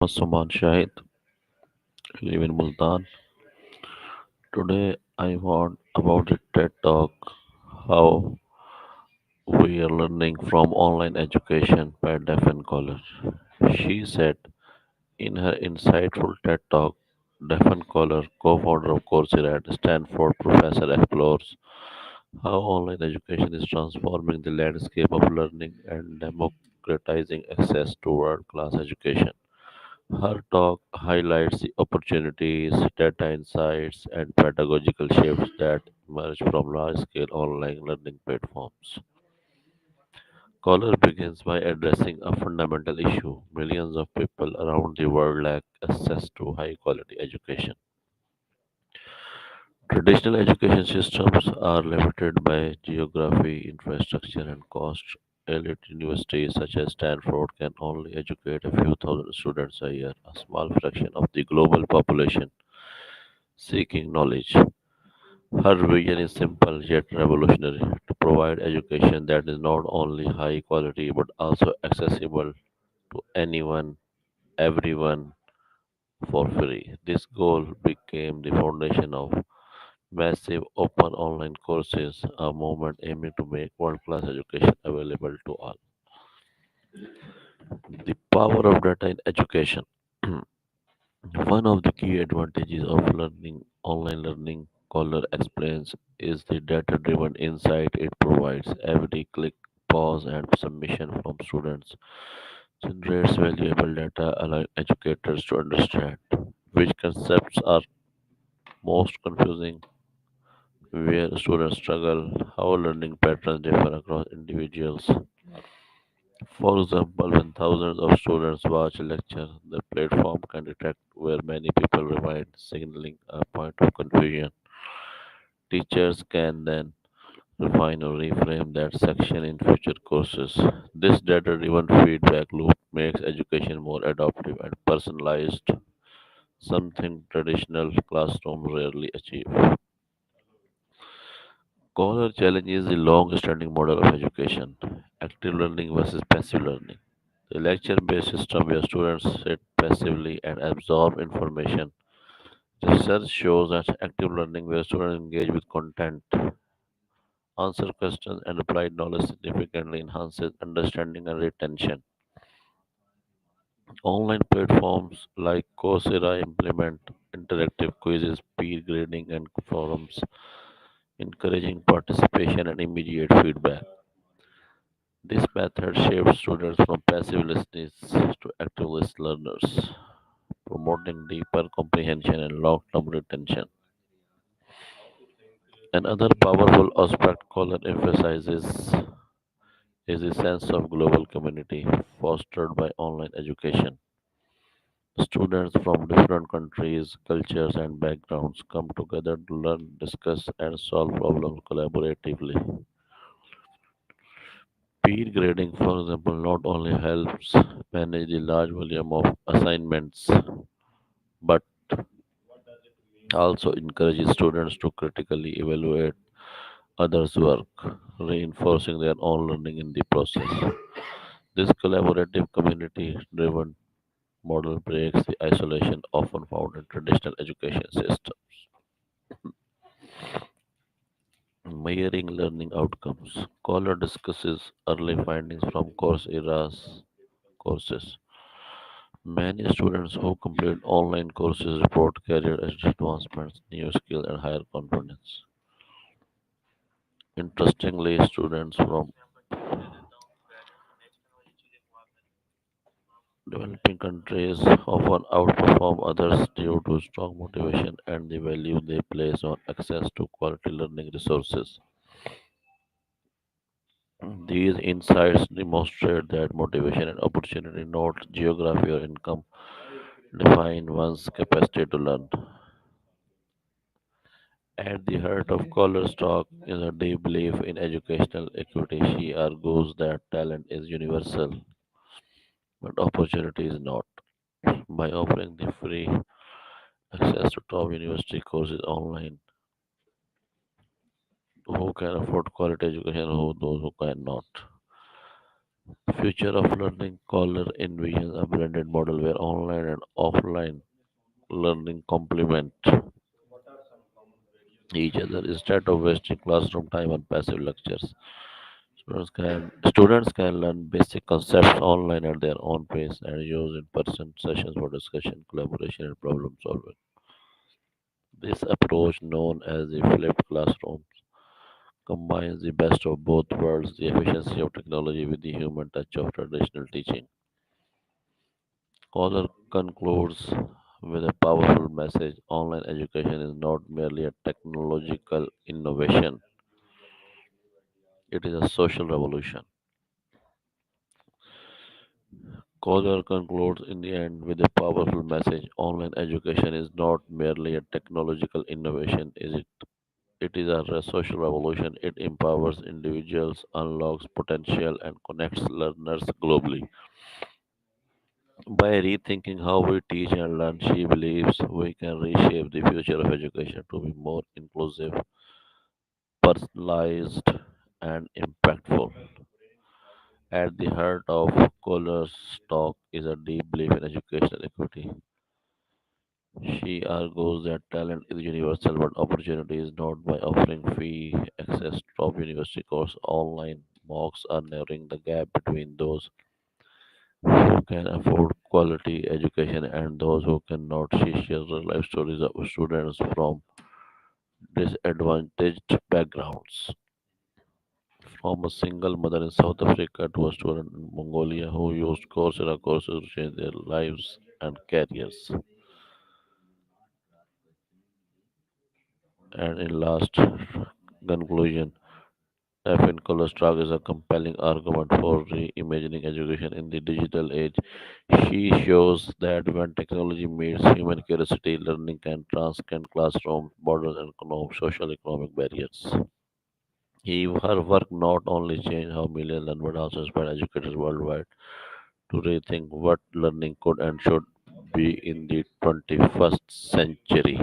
Suman Shahid, live in Multan. Today I want about the TED Talk, how we are learning from online education by Daphne Koller. She said in her insightful TED Talk, Daphne Koller, co-founder of Coursera at Stanford professor, explores how online education is transforming the landscape of learning and democratizing access to world-class education. Her talk highlights the opportunities, data insights, and pedagogical shifts that emerge from large scale online learning platforms. Caller begins by addressing a fundamental issue. Millions of people around the world lack access to high quality education. Traditional education systems are limited by geography, infrastructure, and cost. Elite universities such as Stanford can only educate a few thousand students a year, a small fraction of the global population seeking knowledge. Her vision is simple yet revolutionary to provide education that is not only high quality but also accessible to anyone, everyone for free. This goal became the foundation of massive open online courses, a movement aiming to make world class education available to all. The power of data in education. One of the key advantages of learning online learning, Collar explains, is the data driven insight it provides. Every click, pause, and submission from students generates valuable data allowing educators to understand which concepts are most confusing, where students struggle, how learning patterns differ across individuals. For example, when thousands of students watch a lecture, the platform can detect where many people remain, signaling a point of confusion. Teachers can then refine or reframe that section in future courses. This data driven feedback loop makes education more adaptive and personalized, something traditional classrooms rarely achieve. Caller challenges the long standing model of education active learning versus passive learning. The lecture based system where students sit passively and absorb information. Research shows that active learning, where students engage with content, answer questions, and apply knowledge, significantly enhances understanding and retention. Online platforms like Coursera implement interactive quizzes, peer grading, and forums, encouraging participation and immediate feedback. This method shapes students from passive listeners to active learners, promoting deeper comprehension and long-term retention. Another powerful aspect Kohler emphasizes is the sense of global community fostered by online education. Students from different countries, cultures, and backgrounds come together to learn, discuss, and solve problems collaboratively. Peer grading, for example, not only helps manage the large volume of assignments but also encourages students to critically evaluate others' work, reinforcing their own learning in the process. This collaborative community driven model breaks the isolation often found in traditional education systems. Measuring learning outcomes. Kohler discusses early findings from Coursera's courses. Many students who complete online courses report career advancements, new skills, and higher confidence. Interestingly, students from developing countries often outperform others due to strong motivation and the value they place on access to quality learning resources. These insights demonstrate that motivation and opportunity, not geography or income, define one's capacity to learn. At the heart of Collar's talk is a deep belief in educational equity. She argues that talent is universal, but opportunity is not. By offering the free access to top university courses online, who can afford quality education, who those who cannot. Future of learning Collar envisions a blended model where online and offline learning complement each other instead of wasting classroom time on passive lectures. Students can learn basic concepts online at their own pace and use in-person sessions for discussion, collaboration, and problem solving. This approach, known as the flipped classroom, combines the best of both worlds, the efficiency of technology with the human touch of traditional teaching. Scholar concludes with a powerful message: online education is not merely a technological innovation, it is a social revolution. Scholar concludes in the end with a powerful message: online education is not merely a technological innovation, is it? It is a social revolution. It empowers individuals, unlocks potential, and connects learners globally. By rethinking how we teach and learn, she believes we can reshape the future of education to be more inclusive, personalized, and impactful. At the heart of Kohler's talk is a deep belief in educational equity. She argues that talent is universal, but opportunity is not. By offering free access to top university courses online. Mocks are narrowing the gap between those who can afford quality education and those who cannot. She shares the life stories of students from disadvantaged backgrounds, from a single mother in South Africa to a student in Mongolia who used Coursera courses to change their lives and careers. And in last conclusion, Daphne Koller is a compelling argument for reimagining education in the digital age. She shows that when technology meets human curiosity, learning can transcend classroom borders and social economic barriers. Her work not only changed how millions learn but also inspired educators worldwide to rethink what learning could and should be in the 21st century.